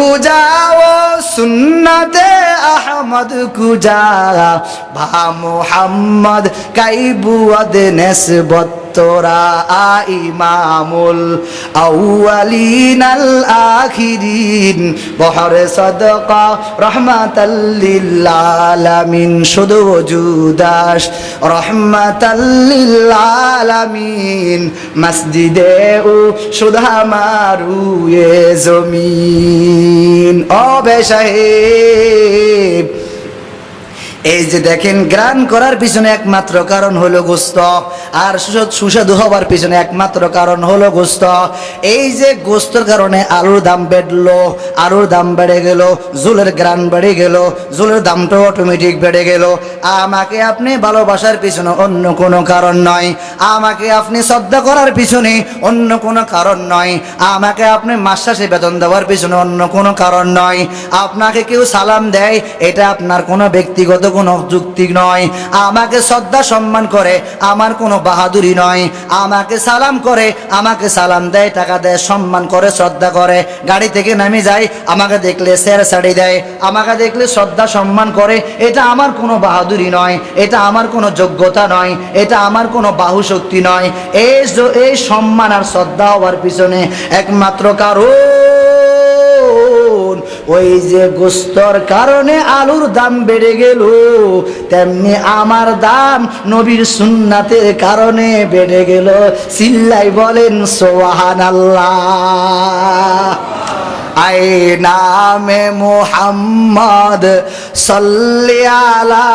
কুজাও সুন্নতে আহমদ কুজা ভা মুহাম্মদ কাইবুয়াদ নেসবত তোরা ইমামুল আউয়ালিন আল আখিরিন বহরে সদকা রহমাতাল লিল আলামিন শুধু ওজুদাস রহমাতাল লিল আলামিন মসজিদে ও সুধা মারুয়ে জমিন ও বেশাহেব এই যে দেখেন গ্রান করার পিছনে একমাত্র কারণ হলো গোস্ত, আর সুস্বাদু হবার পিছনে একমাত্র কারণ হলো গোস্ত। এই যে গোস্তর কারণে আলুর দাম বেড়লো, আলুর দাম বেড়ে গেল, জুলের গ্রান বেড়ে গেল, জুলের দামটা অটোমেটিক বেড়ে গেল। আমাকে আপনি ভালোবাসার পিছনে অন্য কোনো কারণ নয়, আমাকে আপনি শ্রদ্ধা করার পিছনে অন্য কোনো কারণ নয়, আমাকে আপনি মাস শেষে বেতন দেওয়ার পিছনে অন্য কোনো কারণ নয়, আপনাকে কেউ সালাম দেয় এটা আপনার কোনো ব্যক্তিগত কোনো যুক্তি নয়, আমাকে শ্রদ্ধা সম্মান করে আমার কোনো বাহাদুরি নয়, আমাকে সালাম করে, আমাকে সালাম দেয়, টাকা দেয়, সম্মান করে, শ্রদ্ধা করে, গাড়ি থেকে নামে যায়, আমাকে দেখলে সের সাড়ি দেয়, আমাকে দেখলে শ্রদ্ধা সম্মান করে, এটা আমার কোনো বাহাদুরি নয়, এটা আমার কোনো যোগ্যতা নয়, এটা আমার কোনো বাহুশক্তি নয়। এই সম্মান আর শ্রদ্ধা হওয়ার পিছনে একমাত্র কারণ ওই যে গোস্তর কারণে আলুর দাম বেড়ে গেল, তেমনি আমার দাম নবীর সুন্নাতের কারণে বেড়ে গেল। চিল্লাই বলেন সুবহানাল্লাহ। আই নামে মুহাম্মদ সাল্লি আলা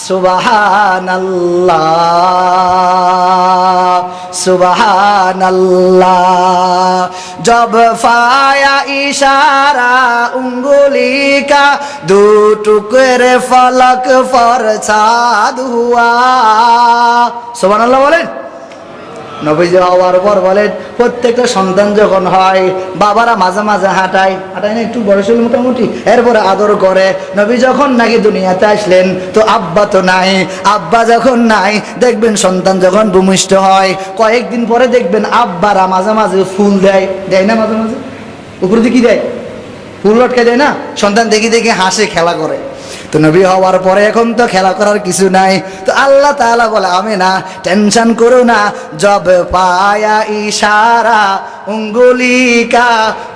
সুবহানাল্লাহ সুবহানাল্লাহ। जब फाया इशारा उंगली का दो टुकड़े फलक पर छाद हुआ। सुबहानाल्लाह बोलें। নবীজি হওয়ার পর বলেন প্রত্যেকটা সন্তান যখন হয় বাবারা মাঝে মাঝে হাঁটায় না একটু বয়স হলে মোটামুটি, এরপরে আদর করে। নবী যখন নাকি দুনিয়াতে আসলেন তো আব্বা তো নাই, আব্বা যখন নাই দেখবেন সন্তান যখন ভূমিষ্ঠ হয় কয়েকদিন পরে দেখবেন আব্বারা মাঝে মাঝে ফুল দেয়, দেয় না? মাঝে মাঝে উপরে দিয়ে কি দেয়? ফুল লটকে দেয় না? সন্তান দেখি দেখি হাসে, খেলা করে। তো নবী হওয়ার পরে এখন তো খেলা করার কিছু নাই। তো আল্লাহ তাআলা বলে আমি না টেনশন করো না, জব পায়া ইশারা উঙ্গুলি কা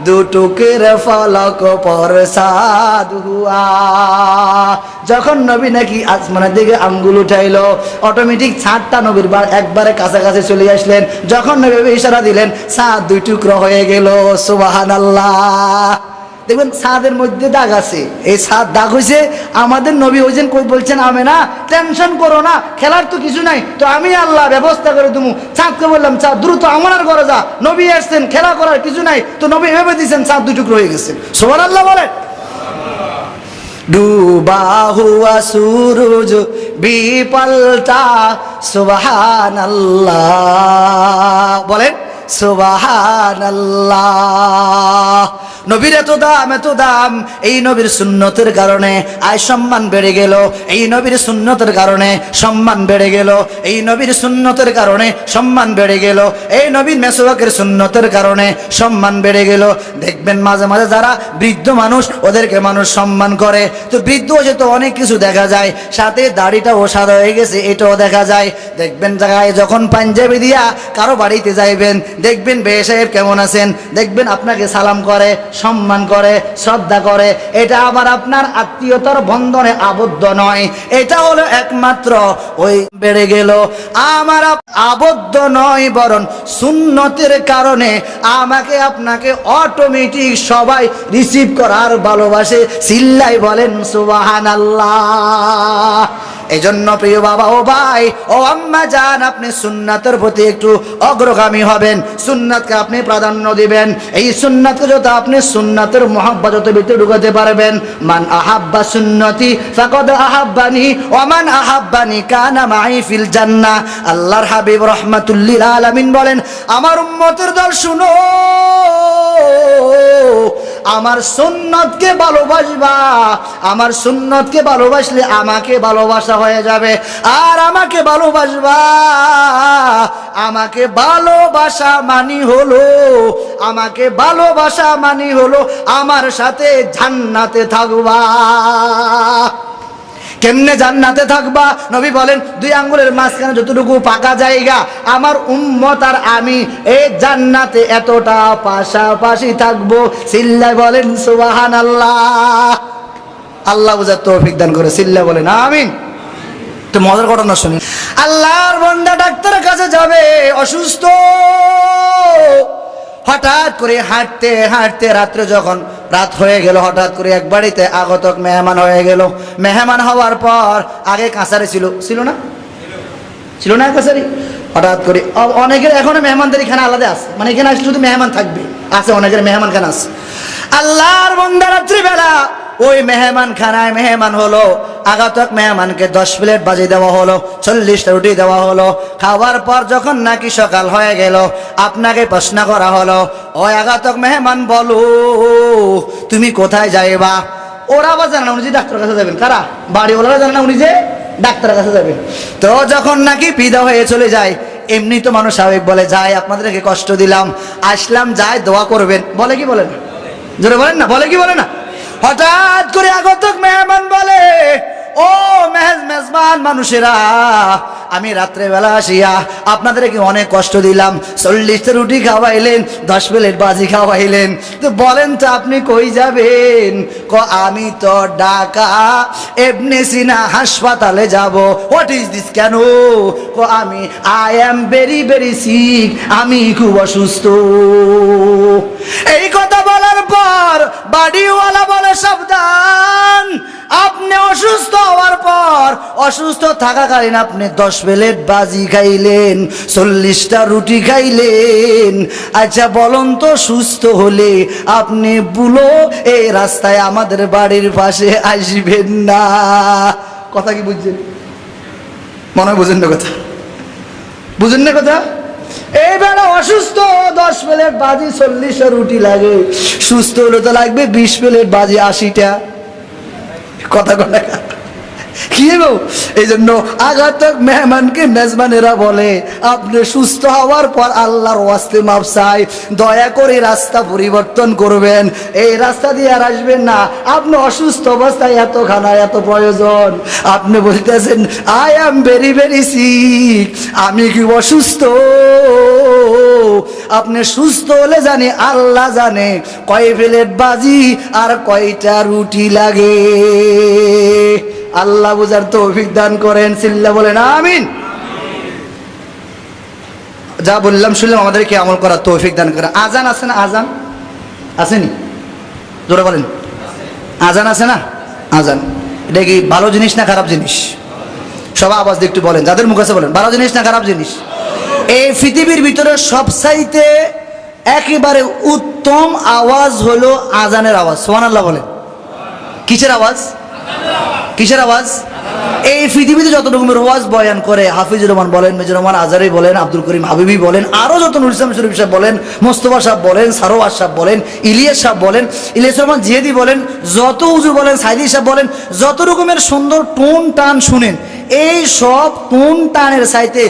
দুটুকের ফলক পর সাদ হুয়া। যখন নবী নাকি আসমানের দিকে আঙ্গুল উঠাইলো অটোমেটিক ছাদটা নবীর একবারে কাছাকাছি চলে আসলেন। যখন নবী ইশারা দিলেন ছাদ দুই টুকরো হয়ে গেল। সুবহানাল্লাহ। দেখবেন ছাদের মধ্যে দাগ আছে, এই ছাদ দাগ হয়েছে আমাদের নবী হয়েছেন কই বলছেন আমি না টেনশন করো না, খেলার তো কিছু নাই, তো আমি আল্লাহ ব্যবস্থা করে দেবো। ছাদকে বললাম ছাদ দ্রুত আমার ঘরে যা, নবী আসছেন, খেলা করার কিছু নাই, তো নবী ভেবে দিয়েছেন ছাদ দুই টুকরো হয়ে গেছে। সুবহানাল্লাহ বলেন। ডুবা হুয়া সুরুজ বি পাল্টা সুবহানাল্লাহ বলেন সুবহানাল্লাহ। নবীর এত দাম, এত দাম, এই নবীর সুন্নতের কারণে আয় সম্মান বেড়ে গেল, এই নবীর সুন্নতের কারণে সম্মান বেড়ে গেল, এই নবীর সুন্নতের কারণে সম্মান বেড়ে গেল, এই নবীর মেসওয়াকের সুন্নতের কারণে সম্মান বেড়ে গেল। দেখবেন মাঝে মাঝে যারা বৃদ্ধ মানুষ ওদেরকে মানুষ সম্মান করে, তো বৃদ্ধ হয়ে তো অনেক কিছু দেখা যায়, সাথে দাড়িটাও সাদা হয়ে গেছে এটাও দেখা যায়। দেখবেন জায়গায় যখন পাঞ্জাবি দিয়া কারো বাড়িতে যাইবেন দেখবেন বে সাহেব কেমন আছেন, দেখবেন আপনাকে সালাম করে, সম্মান করে, শ্রদ্ধা করে। এটা আবার আপনার আত্মীয়তার বন্ধনে আবদ্ধ নয়, এটা হলো একমাত্র ওই বেড়ে গেল আমার আবদ্ধ নয়, বরং সুন্নতের কারণে আমাকে আপনাকে অটোমেটিক সবাই রিসিভ করার ভালোবাসে। চিল্লাই বলেন সুবহানাল্লাহ। এই জন্য প্রিয় বাবা ও ভাই ও আম্মা জান, আপনি সুন্নাতের প্রতি একটু অগ্রগামী হবেন, সুন্নাতকে আপনি প্রাধান্য দিবেন। এই সুন্নাতকে যত আপনি সুন্নাতের মহব্বত যত ভিতরে ঢুকাতে পারবেন, মান আহাব্বা সুন্নতি ফাকাদ আহাব্বানি ওয়া মান আহাব্বানি কানা মাই ফিল জান্নাহ। আল্লাহর হাবিব রাহমাতুল লিল আলামিন বলেন আমার উম্মতের দল শুনো, আমার সুন্নতকে ভালোবাসবা। আমার সুন্নতকে ভালোবাসলে আমাকে ভালোবাসা হয়ে যাবে। আর আমাকে ভালোবাসবা, আমাকে ভালোবাসা মানি হলো, আমাকে ভালোবাসা মানি হলো আমার সাথে জান্নাতে থাকবা। কেমনে জান্নাতে থাকবা? নবী বলেন, দুই আঙ্গুলের মাঝখানে যতটুকু পাকা জায়গা, আমার উম্মত আর আমি এই জান্নাতে এতটা পাশাপাশি থাকবো। চিল্লায় বলেন সুবহানাল্লাহ। আল্লাহ বুঝার তৌফিক দান করে, চিল্লায় বলেন আমিন। তো মজার ঘটনা শুনি। আল্লাহর বান্দা ডাক্তারের কাছে যাবে, অসুস্থ। হঠাৎ করে হাঁটতে হাঁটতে রাত্রে যখন রাত হয়ে গেল, হঠাৎ করে এক বাড়িতে আগতক মেহমান হয়ে গেল। মেহমান হওয়ার পর আগে কাছারি ছিল না, ছিল না কাছারি। হঠাৎ করে অনেকের এখনো মেহমানদের এখানে আলাদা আছে, মানে এখানে আসলে শুধু মেহমান থাকবে, আছে অনেকের মেহমান খানা আছে। আল্লাহর বান্দা রাত্রিবেলা ওই মেহমান খানায় মেহমান হলো। আগতক মেহমানকে 10 প্লেট বাজি দেওয়া হলো, 40টা রুটি দেওয়া হলো। খাওয়ার পর যখন নাকি সকাল হয়ে গেল, আপনাকে প্রশ্ন করা হলো, ওই আগতক মেহমান বলো তুমি কোথায় যাইবা? ওরা আবার জানে না উনি যে ডাক্তারের কাছে যাবেন। কারা? বাড়িওয়ালারা জানে না উনি যে ডাক্তারের কাছে যাবেন। তো যখন নাকি বিদা হয়ে চলে যায়, এমনি তো মানুষ স্বাভাবিক বলে, যাই আপনাদেরকে কষ্ট দিলাম, আসলাম, যাই দোয়া করবেন, বলে কি বলে না? জোরে বলেন না, বলে কি বলে না? হঠাৎ করে আগতক মেহমান বলে, ও মেজবান মানুষেরা, আমি রাত্রেবেলা আসিয়া আপনাদেরকে অনেক কষ্ট দিলাম, 40টা রুটি খাওয়াইলেন, 10 প্লেট বাজি খাওয়াইলেন, তো বলেন তো আপনি কই যাবেন? আমি তো ঢাকা ইবনে সিনা হাসপাতালে যাব। What is this? কেন? আমি I am very very sick, আমি খুব অসুস্থ। এই কথা বলার পর বাড়িওয়ালা বলে, সাবধান, আপনি অসুস্থ হওয়ার পর, অসুস্থ থাকাকালীন আপনি 10 প্লেট বাজি খাইলেন, 40টা রুটি খাইলেন। আচ্ছা বলুন তো, সুস্থ হলে আপনি বুলো এই রাস্তায় আমাদের বাড়ির পাশে আসবেন না? কথা কি বুঝছেন? মনে হয় বুঝেন না কথা, বুঝেন না কথা। এইবার অসুস্থ, 10 প্লেট বাজি 40টা রুটি লাগে, সুস্থ হলে তো লাগবে 20 প্লেট বাজি 80টা। কথা কথা কি গো? এই জন্য আগতক মেহমানকে মেজবানেরা বলে, আপনি সুস্থ হওয়ার পর আল্লাহর ওয়াস্তে মাপ চাই, দয়া করে রাস্তা পরিবর্তন করবেন, এই রাস্তা দিয়ে আর আসবেন না। আপনি অসুস্থ অবস্থায় এত খানা এত প্রয়োজন, আপনি বলতেছেন I am very very sick, আমি কি অসুস্থ? আপনি সুস্থ হলে জানে আল্লাহ জানে কয় প্লেট বাজি আর কয়টা রুটি লাগে। আল্লাহ বুঝার তৌফিক দান করেন, চিল্লা বলেন আমিন। যা বললাম শুনলাম, আমাদেরকে আমল করার তৌফিক দান করেন। আজান আছে না? আজান আসেনি? জোরে বলেন, আজান আছে না? আজান এটা কি ভালো জিনিস না খারাপ জিনিস? সবাই আওয়াজ দিয়ে একটু বলেন, যাদের মুখ আছে বলেন, ভালো জিনিস না খারাপ জিনিস? এই পৃথিবীর ভিতরে সবচাইতে একেবারে উত্তম আওয়াজ হলো আজানের আওয়াজ। সুবহানাল্লাহ বলেন। কিসের আওয়াজ? কিসের আওয়াজ? এই পৃথিবীতে যত রকমের ওয়াজ বয়ান করে, হাফিজুর রহমান বলেন, মেজর রহমান আজারি বলেন, আব্দুল করিম হাবিবি বলেন, আরো যত নুর ইসলাম শরীফ সাহেব বলেন, মোস্তফা সাহেব বলেন, সারোয়ার সাহেব বলেন, ইলিয়াস সাহেব বলেন, ইলিয়াস রহমান জিহাদি বলেন, যত হুজুর বলেন, সাইদি সাহেব বলেন, যত রকমের সুন্দর টোন টান শুনেন, এই সব টোন টানের চাইতে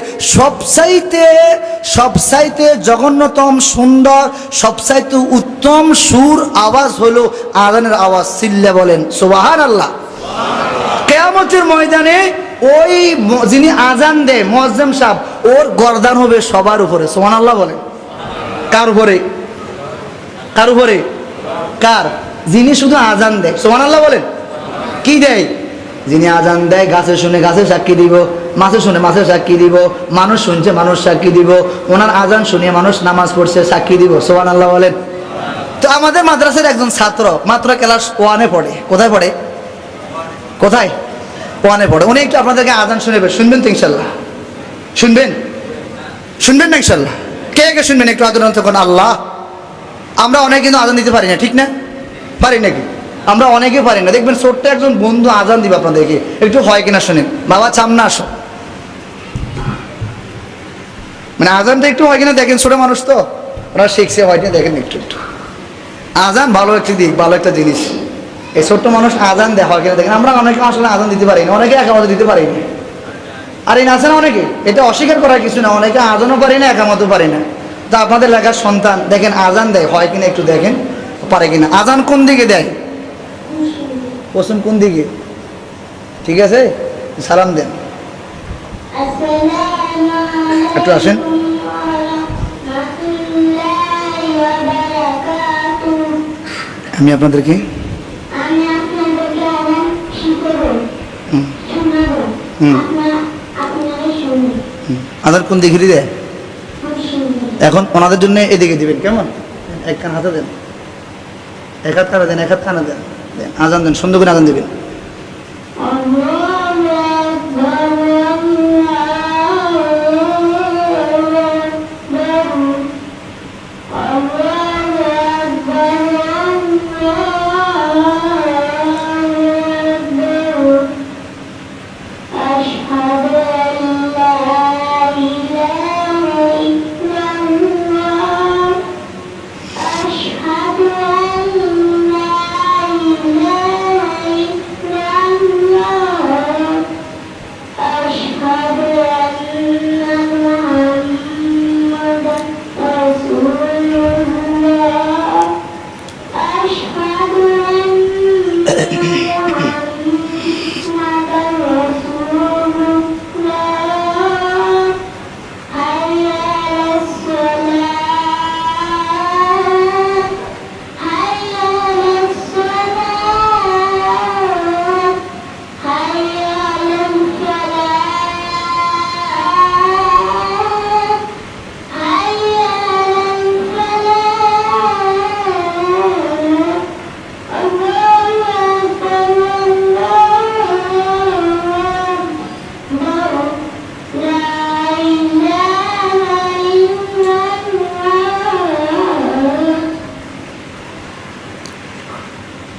সবচাইতে জঘন্যতম সুন্দর, সবচাইতে উত্তম সুর আওয়াজ হলো আজানের আওয়াজ। চিল্লা বলেন সুবহানাল্লাহ। কিয়ামতের ময়দানে ওই যিনি আজান দেয় মুয়াজ্জিম সাহেব, ওর গর্দান হবে সবার উপরে। সুবহানাল্লাহ বলেন। কার উপরে? কার উপরে? কার? যিনি শুধু আজান দেয়। সুবহানাল্লাহ বলেন। কি দেয়? যিনি আজান দেয়, গাছে শুনে গাছে সাক্ষী দিব, মাছে শুনে মাছে সাক্ষী দিব, মানুষ শুনছে মানুষ সাক্ষী দিব, ওনার আজান শুনে মানুষ নামাজ পড়ছে সাক্ষী দিব। সুবহানাল্লাহ বলেন। তো আমাদের মাদ্রাসার একজন ছাত্র মাত্র ক্লাস 1-এ পড়ে। কোথায় পড়ে? কোথায়? 1-এ পড়ে। উনি একটু আপনাদেরকে আজান শুনেবেন, শুনবেন তো ইনশাল্লাহ? শুনবেন? শুনবেন না ইনশাল্লাহ? কে কে শুনবেন একটু আদর তখন? আল্লাহ, আমরা অনেক কিন্তু আজান দিতে পারি না, ঠিক না? পারি নাকি? আমরা অনেকে পারি না। দেখবেন ছোট্ট একজন বন্ধু আজান দিবে আপনাদেরকে, একটু হয় কিনা শুনেন। বাবা চামনা আসো, মানে আজানটা একটু হয় কিনা দেখেন। ছোট মানুষ তো, ওরা শিখছে, হয় কিনা দেখেন একটু একটু। আজান ভালো একটি দিক, ভালো একটা জিনিস। এই ছোট্ট মানুষ আজান দেয় হয় কিনা দেখেন। আমরা অনেকে আসলে আজান দিতে পারি না, অনেকে একামত দিতে পারি না। আর এই আছে না অনেকে, এটা অস্বীকার করার কিছু না, অনেকে আজানও পারি না একামতও পারি না। তা আপনাদের এলাকার সন্তান দেখেন আজান দেয় হয় কিনা একটু দেখেন, পারে কিনা। আজান কোন দিকে দেয়? পশ্চিম কোন দিকে? ঠিক আছে, সালাম দেন। একটু আসেন। আমি আপনাদেরকে আজান কোন দিকে দেয়? এখন ওনাদের জন্য এদিকে দিবেন, কেমন? এক কান হাতে দেন, এক হাত কানা দেন, এক হাত কানা দেন, আজান দেন, সুন্দর করে আজান দেবেন।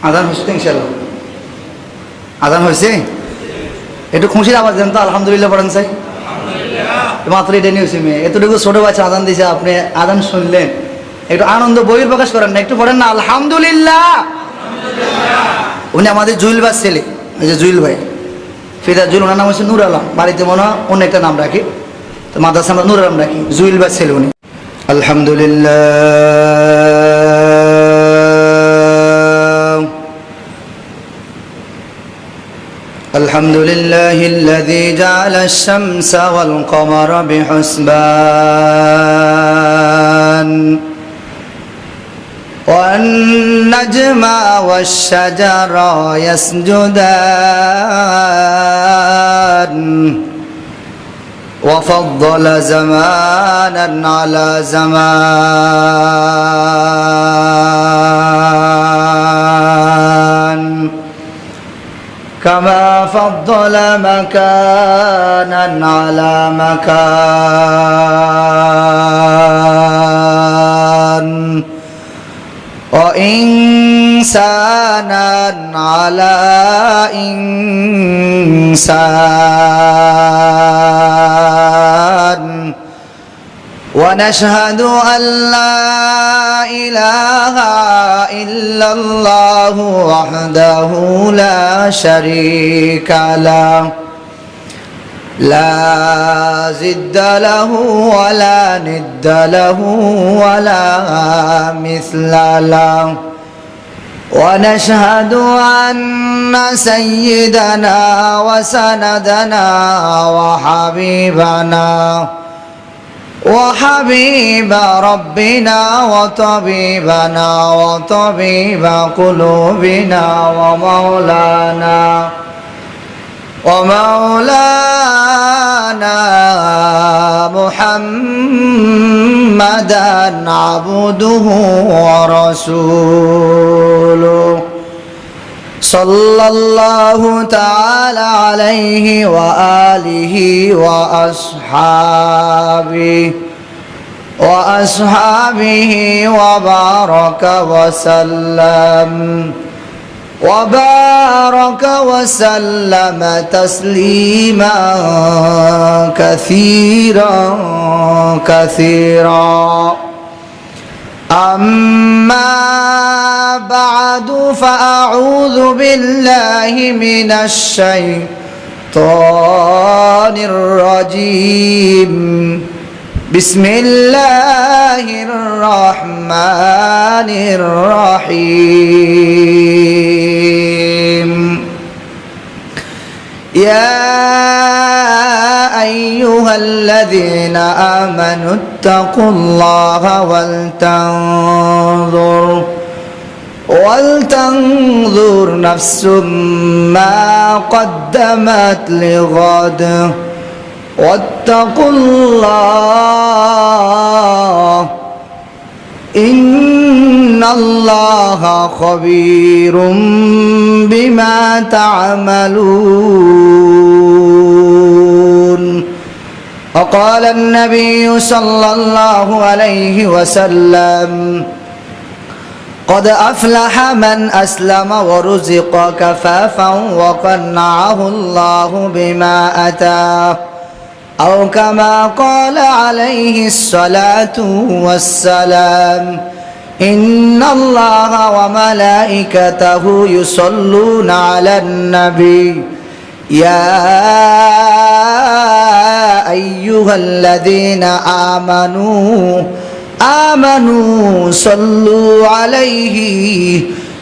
আজান হচ্ছে তো ইনশাল্লাহ, আজান হয়েছে। একটু খুশির আওয়াজ দেন তো, আলহামদুলিল্লাহ পড়েন চাই। মাত্র এটা নিয়ে হয়েছে মেয়ে, এতটুকু ছোট বাচ্চা আজান দিছে, আপনি আজান শুনলেন, একটু আনন্দ বহির প্রকাশ করেন না, একটু পড়েন না আলহামদুলিল্লাহ। উনি আমাদের জুয়েল ভাই ছেলে, এই যে জুয়েল ভাই, ফিদা জুয়েল, ওনার নাম হচ্ছে নূর আলম, বাড়িতে মনে হয় অন্য একটা নাম রাখি, তো মাদ্রাসা আমরা নূর আলম রাখি। জুয়েল ভাই ছেলে উনি। আলহামদুলিল্লাহ, الحمد لله الذي جعل الشمس والقمر بحسبان والنجم والشجر يسجدان وفضل زمانا على زمان كما فضل مكانا على مكان وإنسانا على إنسان ونشهد أن لا إله إلا الله وحده لا شريك له لا ضد له ولا ند له ولا مثل له ونشهد أن سيدنا وسندنا وحبيب ربنا وطبيبنا وطبيب قلوبنا ومولانا محمدا عبده ورسوله صلى الله تعالى عليه وآله وأصحابه وبارك وسلم تسليما كثيرا أما بعد فأعوذ بالله من الشيطان الرجيم بسم الله الرحمن الرحيم يا أيها الذين آمنوا اتقوا الله ولتنظر نفس ما قدمت لغد واتقوا الله إن الله خبير بما تعملون وقال النبي صلى الله عليه وسلم قد أفلح من أسلم ورزق كفافا وقنعه الله بما أتاه أو كما قال عليه الصلاة والسلام إن الله وملائكته يصلون على النبي يا أيها الذين آمنوا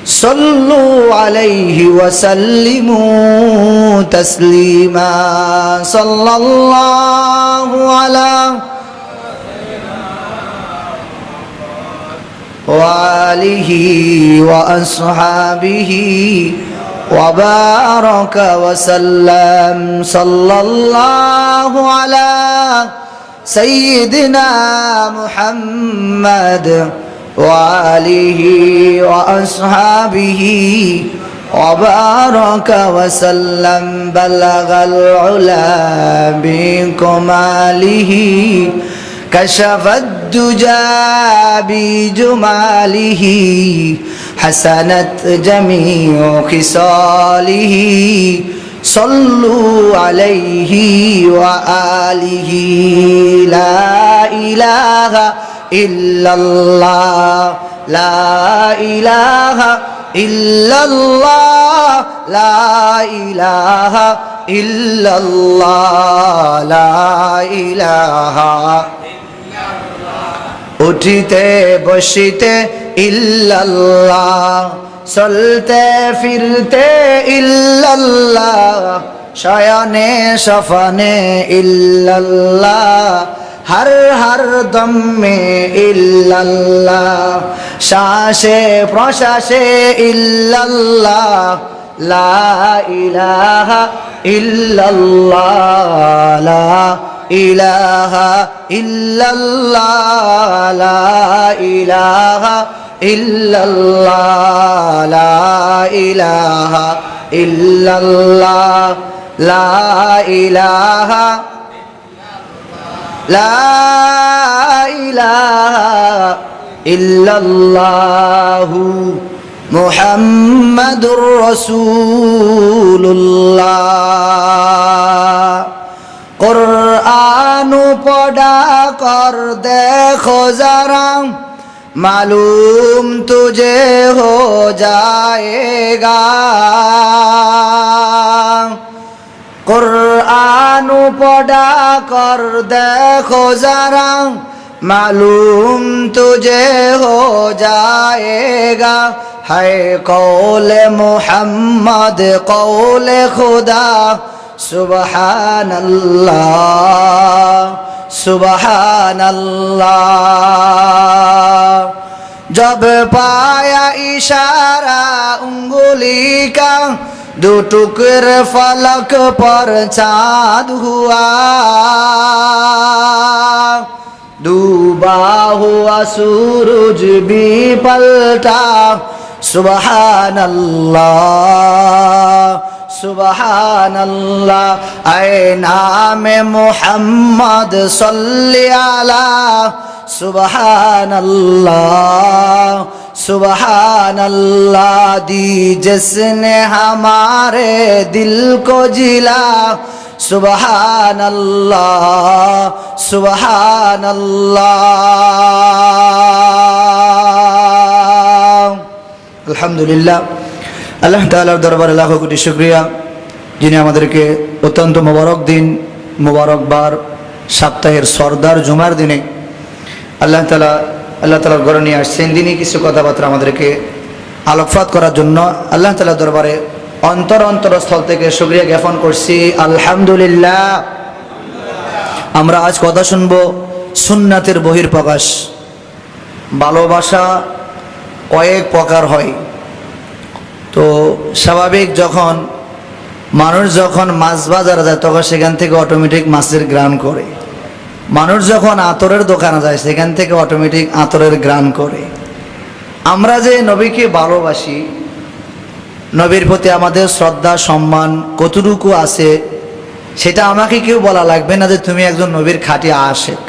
صلوا عليه وسلموا تسليما صلى الله على وآله وأصحابه وبارك وسلم صلى الله على سيدنا محمد وآله وأصحابه وبارك وسلم بلغ العلا بكماله كشف الدجى بجماله حسنت جميع خصاله صلوا عليه وآله لا إله إلا الله لا إله إلا الله لا إله إلا الله لا إله উঠিতে বসিতে ইল্লাল্লাহ চলতে ফিরতে ইল্লাল্লাহ শয়নে সফনে ইল্লাল্লাহ हर हर दम में इल्लल्लाह श्वासे प्रश्वासे इल्लल्लाह ला इलाहा इल्लल्लाह ला इलाहा इल्लल्लाह ला इलाहा इल्लल्लाह ला इलाहा इल्लल्लाह ला इलाहा لا إله إلا الله محمد رسول الله कुरान पढ़ा कर देखो जरा मालूम तुझे हो जाएगा कुरान पढ़ा कर देखो जरा मालूम तुझे हो जाएगा है कौले मोहम्मद कौले खुदा सुबहान अल्लाह सुबहान अल्लाह जब पाया इशारा उंगली का दो टुकड़े फलक पर चाँद हुआ डूबा हुआ सूरज भी पलटा सुबहान अल्लाह सुबहान अल्लाह ऐ नाम मोहम्मद सल्ली अला सुबहान अल्लाह सुबहान अल्लाह दी जिसने हमारे दिल को जिला सुबहान अल्लाह सुबहान अल्लाह আলহামদুলিল্লাহ, আল্লাহ তাআলার দরবারে লাখো কোটি শুকরিয়া, যিনি আমাদেরকে অত্যন্ত মোবারক দিন, মোবারক বার, সপ্তাহের সরদার জুমার দিনে আল্লাহ তাআলার ঘরে নিয়ে আসছেন। দিনই কিছু কথাবার্তা আমাদেরকে আলোকপাত করার জন্য আল্লাহ তাআলার দরবারে অন্তরস্থল থেকে শুকরিয়া জ্ঞাপন করছি। আলহামদুলিল্লাহ। আমরা আজ কথা শুনবো সুন্নাতের বহিঃপ্রকাশ। ভালোবাসা কয়েক প্রকার হয়। তো স্বাভাবিক, যখন মানুষ যখন মাছ বাজারে যায় তখন সেখান থেকে অটোমেটিক মাছের ঘ্রাণ করে। মানুষ যখন আতরের দোকানে যায় সেখান থেকে অটোমেটিক আতরের ঘ্রাণ করে। আমরা যে নবীকে ভালোবাসি, নবীর প্রতি আমাদের শ্রদ্ধা সম্মান কতটুকু আছে সেটা আমাকে কেউ বলা লাগবে না যে তুমি একজন নবীর খাঁটি আশেক।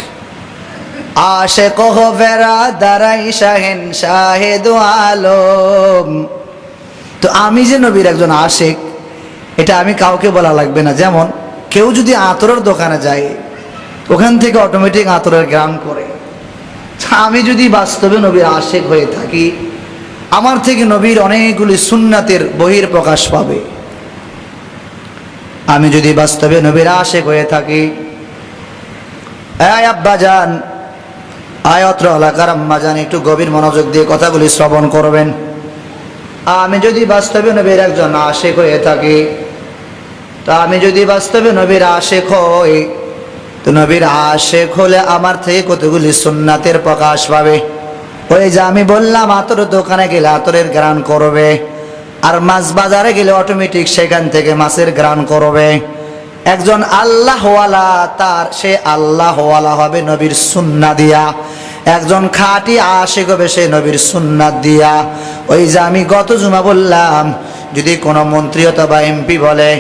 আশেক হো ফেরা দারাই শাহেন শাহেদু আলম। তো আমি যে নবীর একজন আশেক এটা আমি কাউকে বলা লাগবে না। যেমন কেউ যদি আতরের দোকানে যায় ওখান থেকে অটোমেটিক আতরের ঘ্রাণ করে। আমি যদি বাস্তবে নবীর আশেক হয়ে থাকি, আমার থেকে নবীর অনেকগুলি সুন্নাতের বহিঃপ্রকাশ পাবে। আমি যদি বাস্তবে নবীর আশেক হয়ে থাকি, এই আব্বাজান, আয়ত্র এলাকার আম্মাজান, একটু গভীর মনোযোগ দিয়ে কথাগুলি শ্রবণ করবেন। আমি যদি বাস্তবে নবীর একজন আশেক হয়ে থাকি, তা আমি যদি বাস্তবে নবীর আশেক হই, তো নবীর আশেক হলে আমার থেকে কতগুলি সুন্নাতের প্রকাশ পাবে। ওই যে আমি বললাম, আতরের দোকানে গেলে আতরের ঘ্রাণ করবে, আর মাছ বাজারে গেলে অটোমেটিক সেখান থেকে মাছের ঘ্রাণ করবে। একজন আল্লাহওয়ালা, তার সে আল্লাহওয়ালা হবে নবীর সুন্নাহ দিয়া। একজন খাঁটি আশিক হবে সে নবীর সুন্নাত দিয়া। ওই যে আমি গত জুমা বললাম, যদি কোনো মন্ত্রী অথবা এমপি বলে,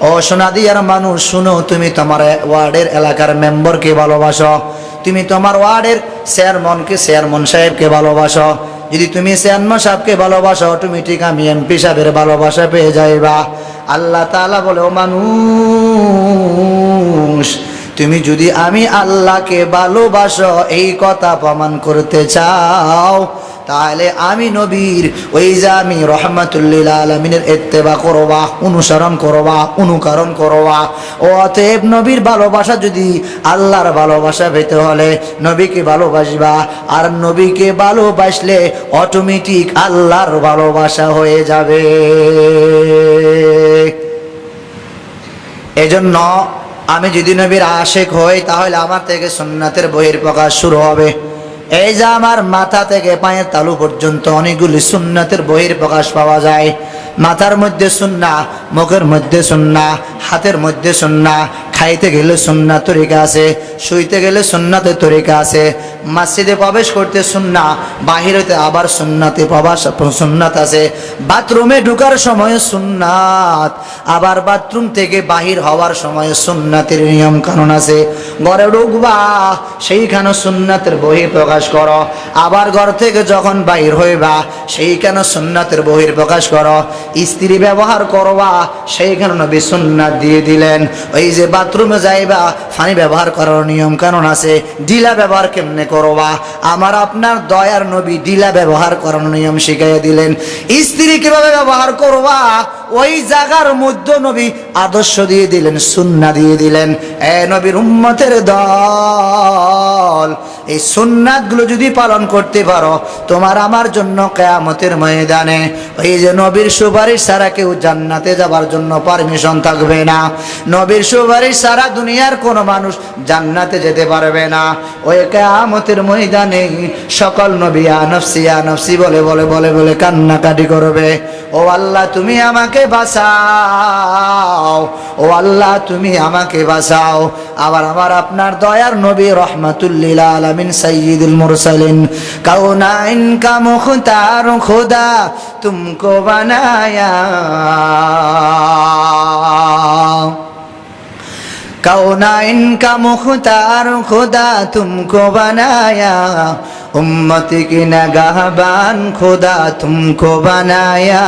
ও সোনাদিয়ার মানুষ শুনো, তুমি তোমার ওয়ার্ডের এলাকার মেম্বারকে ভালোবাসো, তুমি তোমার ওয়ার্ডের চেয়ারম্যান সাহেবকে ভালোবাসো, যদি তুমি চেয়ারম্যান সাহেবকে ভালোবাসো অটোমেটিক আমি এমপি সাহেবের ভালোবাসা পেয়ে যাইবা। আল্লাহ তাআলা বলে, ও মানুষ, তুমি যদি আমি আল্লাহকে ভালোবাসো এই কথা প্রমাণ করতে চাও, তাহলে আমি নবীর ওই যে আমি রহমাতুল্লিল আলামিনের ইত্তেবা করবা, অনুসরণ করবা, অনুকরণ করবা। ও অতএব নবীর ভালোবাসা, যদি আল্লাহর ভালোবাসা পেতে হলে নবীকে ভালোবাসবা, আর নবীকে ভালোবাসলে অটোমেটিক আল্লাহর ভালোবাসা হয়ে যাবে। এজন্য আমি যদি নবীর আশেক হই, তাহলে আমার থেকে সুন্নাতের বহিঃপ্রকাশ শুরু হবে। এই যে আমার মাথা থেকে পায়ের তালু পর্যন্ত অনেকগুলি সুন্নাতের বহিঃপ্রকাশ পাওয়া যায়। মাথার মধ্যে সুন্নাহ, মুখের মধ্যে সুন্নাহ, হাতের মধ্যে সুন্নাহ, খাইতে গেলে সুন্নাহ তরিকা আছে, শুইতে গেলে সুন্নাতের তরিকা আছে, মসজিদে প্রবেশ করতে সুন্নাহ, বাহিরেতে আবার সুন্নাত আছে, বাথরুমে ঢোকার সময় সুন্নাত, আবার বাথরুম থেকে বাহির হওয়ার সময় সুন্নাতের নিয়ম কানুন আছে। ঘরে ঢুকবা সেইখানে সুন্নাতের বহিঃপ্রকাশ করো, আবার ঘর থেকে যখন বাহির হইবা সেইখানে সুন্নাতের বহিঃপ্রকাশ করো। স্ত্রী ব্যবহার করবা সেইখানে নবী সুন্নাত দিয়ে দিলেন। ওই যে বাথরুমে যাইবা পানি ব্যবহার করার নিয়ম কানুন আছে, ডিলা ব্যবহার কেমনে করবা, আমার আপনার দয়ার নবী ডিলা ব্যবহার করার নিয়ম শিখাইয়া দিলেন। স্ত্রী কিভাবে ব্যবহার করবা ওই জায়গার মধ্যে নবী আদর্শ দিয়ে দিলেন, সুন্নাহ দিয়ে দিলেন। এ নবীর উম্মতের দল, এই সুন্নাতগুলো যদি পালন করতে পারো, তোমার আমার জন্য কিয়ামতের ময়দানে ওই যে নবীর সুপারিশ ছাড়া কেউ জান্নাতে যাবার জন্য পারমিশন থাকবে না। নবীর সুপারিশ ছাড়া দুনিয়ার কোনো মানুষ জান্নাতে যেতে পারবে না। ওই কিয়ামতের ময়দানে সকল নবী ইয়া নফসি বলে বলে বলে বলে কান্নাকাটি করবে, ও আল্লাহ তুমি আমাকে বাঁচাও, ও আল্লাহ তুমি আমাকে বাঁচাও। আবার আমার আপনার দয়ার নবী রহমাতুল্লিল আলামিন সাইয়্যিদুল মুরসালিন, কাউনাইন কা মুখতার খুদা তুমকো বানায়া, কাউনাইন কা মুখতার খুদা তুমকো বানায়া, उम्मत की नगहबान खुदा तुमको बनाया,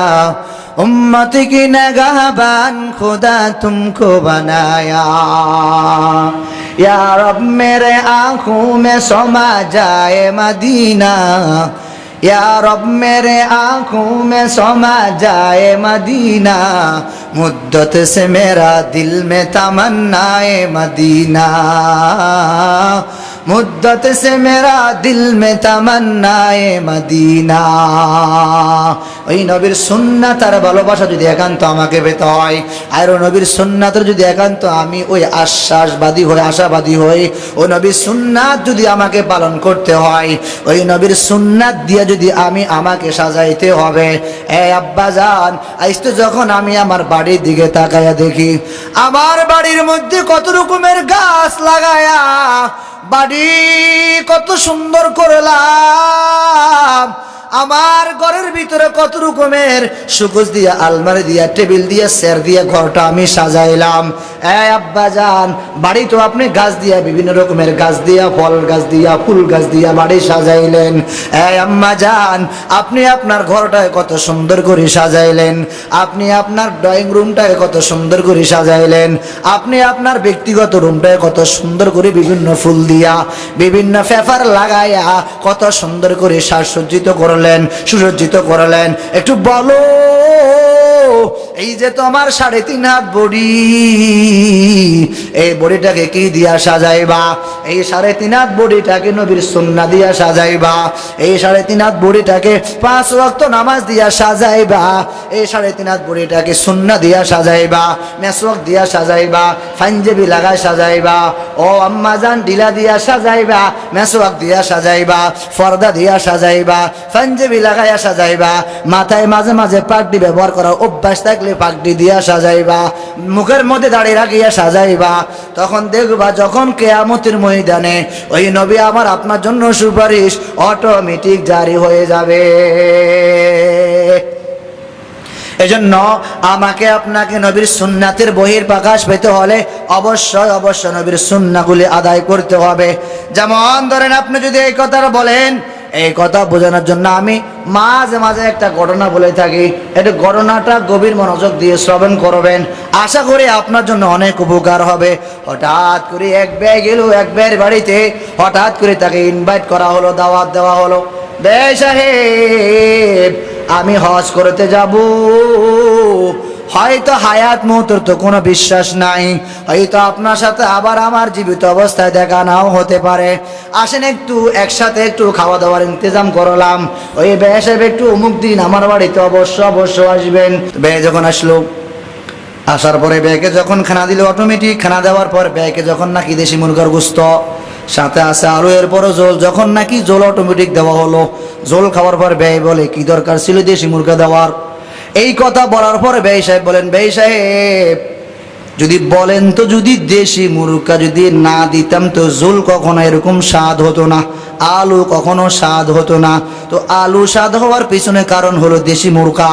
उम्मत की नगहबान खुदा तुमको बनाया। या रब मेरे आँखों में समा जाए मदीना, या रब मेरे आँखों में समा जाए मदीना, मुद्दत से मेरा दिल में तमन्नाए मदीना, मुद्दत से मेरा दिल में तमन्नाए मदीना। ওই নবীর সুন্নাত আর ভালোবাসা যদি একান্ত আমাকে পেতে হয়, আর ওই নবীর সুন্নাতের যদি একান্ত আমি ওই আশ্বাসবাদী হই, আশাবাদী হই, ওই নবীর সুন্নাত যদি আমাকে পালন করতে হয়, ওই নবীর সুন্নাত দিয়ে যদি আমাকে সাজাইতে হবে। আব্বা জান, আজ তো যখন আমি আমার বাড়ির দিকে তাকায়া দেখি, আমার বাড়ির মধ্যে কত রকমের গাছ লাগায়া বাড়ি কত সুন্দর করলাম, আমার ঘরের ভিতরে কত রকমের সুকোজ দিয়া, আলমারি দিয়া, টেবিল দিয়া, চেয়ার দিয়া ঘরটা আমি সাজাইলাম। আব্বা জান, বাড়ি তো আপনি গাছ দিয়া, বিভিন্ন রকমের গাছ দিয়া, ফল গাছ দিয়া, ফুল গাছ দিয়া বাড়ি সাজাইলেন। আম্মা জান, আপনি আপনার ঘরটায় কত সুন্দর করে সাজাইলেন, আপনি আপনার ড্রয়িং রুমটায় কত সুন্দর করে সাজাইলেন, আপনি আপনার ব্যক্তিগত রুমটায় কত সুন্দর করে বিভিন্ন ফুল দিয়া, বিভিন্ন পেপার লাগাইয়া কত সুন্দর করে সাজসজ্জিত করলেন, সুসজ্জিত করলেন। একটু বলো, এই যে তোমার 3.5 হাত বডি, এই বডিটাকে কি দিয়া সাজাইবা? এই 3.5 হাত বডিটাকে নবীর সুন্নাহ দিয়া সাজাইবা। এই 3.5 হাত বডিটাকে 5 ওয়াক্ত নামাজ দিয়া সাজাইবা। এই 3.5 হাত বডিটাকে সুন্নাহ দিয়া সাজাইবা, মেসওয়াক দিয়া সাজাইবা, পাঞ্জাবি লাগায় সাজাইবা। ও আম্মা জান, ঢিলা দিয়া সাজাইবা, মেসওয়াক দিয়া সাজাইবা, পর্দা দিয়া সাজাইবা, পাঞ্জাবি লাগাইয়া সাজাইবা, মাথায় মাঝে মাঝে পাগড়ি ব্যবহার করা অভ্যাস থাকলে পাগড়ি দিয়া সাজাইবা, মুখের মধ্যে দাঁড়িয়ে রাখিয়া সাজাইবা। তখন দেখবা যখন কিয়ামতের ময়দানে ওই নবী আমার আপনার জন্য সুপারিশ অটোমেটিক জারি হয়ে যাবে। এজন্য আমাকে আপনাকে নবীর সুন্নাতের বহিঃপ্রকাশ পেতে হলে অবশ্যই অবশ্যই নবীর সুন্নাহগুলি আদায় করতে হবে। যেমন ধরেন, আপনি যদি এই কথাটা বলেন, এই কথা বোঝানোর জন্য আমি মাঝে মাঝে একটা ঘটনা বলে থাকি, এটা ঘটনাটা গভীর মনোযোগ দিয়ে শ্রবণ করবেন, আশা করি আপনার জন্য অনেক উপকার হবে। হঠাৎ করে এক ব্যয় গেল, এক ব্যয়ের বাড়িতে হঠাৎ করে তাকে ইনভাইট করা হলো, দাওয়াত দেওয়া হলো। ব্যয় সাহেব, আমি হজ করতে যাব, হয়তো হায়াত মৌতের তো কোনো বিশ্বাস নাই, হয়তো আপনার সাথে আবার আমার জীবিত অবস্থায় দেখা নাও হতে পারে, আসেন একটু একসাথে একটু খাওয়া দাওয়ার ইন্তজাম করলাম। ওই ব্যয় সাহেব একটু অমুক দিন আমার বাড়িতে অবশ্য অবশ্য আসবেন। ব্যয় যখন আসলো, আসার পরে ব্যয়কে যখন খানা দিল, অটোমেটিক খানা দেওয়ার পর ব্যয়কে যখন নাকি দেশি মুরগার গোস্ত সাথে আছে আলু, এরপরও জোল, যখন নাকি জোল অটোমেটিক দেওয়া হলো, জোল খাওয়ার পর ব্যয় বলে, কি দরকার ছিল দেশি মুরগা দেওয়ার? এই কথা বলার পরে ব্যয় সাহেব বলেন, ব্যয় সাহেব যদি বলেন তো, যদি দেশি মুরগা যদি না দিতাম তো জোল কখনো এরকম স্বাদ হতো না, আলু কখনো স্বাদ হতো না। তো আলু স্বাদ হওয়ার পিছনে কারণ হলো দেশি মুরগা,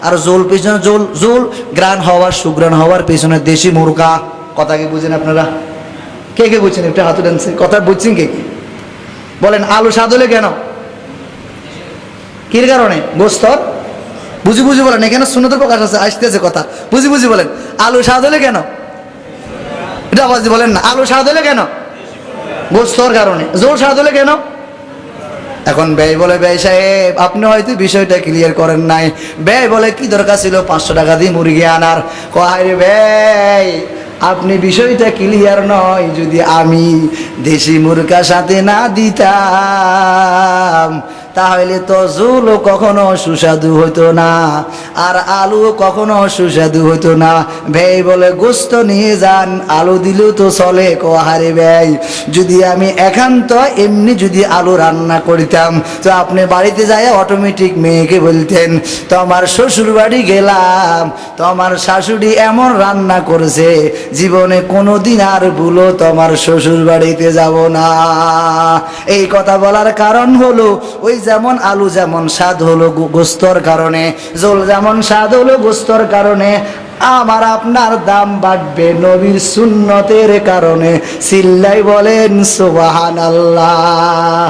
আর জোল পিছনে জোল গ্রান হওয়ার, সুগ্রান হওয়ার পিছনে দেশি মুরগা। কথা কি বুঝেন আপনারা? কে কে বুঝছেন? একটু হাত উঠান, কথা বুঝছেন কে কে? বলেন, আলু স্বাদ হলে কেন, কির কারণে? গোস্তর বুঝি বুঝি বলেন, এখানে সুন্নতের প্রকাশ আছে, আসতেছে কথা, বুঝি বুঝি বলেন। আলু স্বাদ হলে কেন? এটা আওয়াজ দিয়ে বলেন না। আলু স্বাদ হলে কেন? গোস্তর কারণে। জোর স্বাদ হলে কেন? এখন ব্যয় বলে, ব্যয় সাহেব আপনি হয়তো বিষয়টা ক্লিয়ার করেন নাই। ব্যয় বলে, কি দরকার ছিল 500 টাকা দিয়ে মুরগি আনার? কয় ব্যয়, আপনি বিষয়টা ক্লিয়ার নয়, যদি আমি দেশি মুরগা সাথে না দিতাম তাহলে তো জোলও কখনো সুস্বাদু হতো না, আর আলু কখনো সুস্বাদু হতো না। ব্যয় বলে, গোস্ত নিয়ে যান, আলু দিলেও তো চলে। কোহারে ব্যয়, যদি আমি একান্ত এমনি যদি আলু রান্না করতাম তো আপনি বাড়িতে যায় অটোমেটিক মেয়েকে বলতেন, তো আমার শ্বশুর বাড়ি গেলাম, তো আমার শাশুড়ি এমন রান্না করেছে, জীবনে কোনোদিন আর ভুলো তোমার শ্বশুর বাড়িতে যাব না। এই কথা বলার কারণ হলো, ওই যেমন আলু যেমন স্বাদ হলো গোস্তর কারণে, জোল যেমন স্বাদ হলো গোস্তর কারণে, আমার আপনার দাম বাড়বে নবীর সুন্নতের কারণে। চিল্লাই বলেন সুবহানাল্লাহ।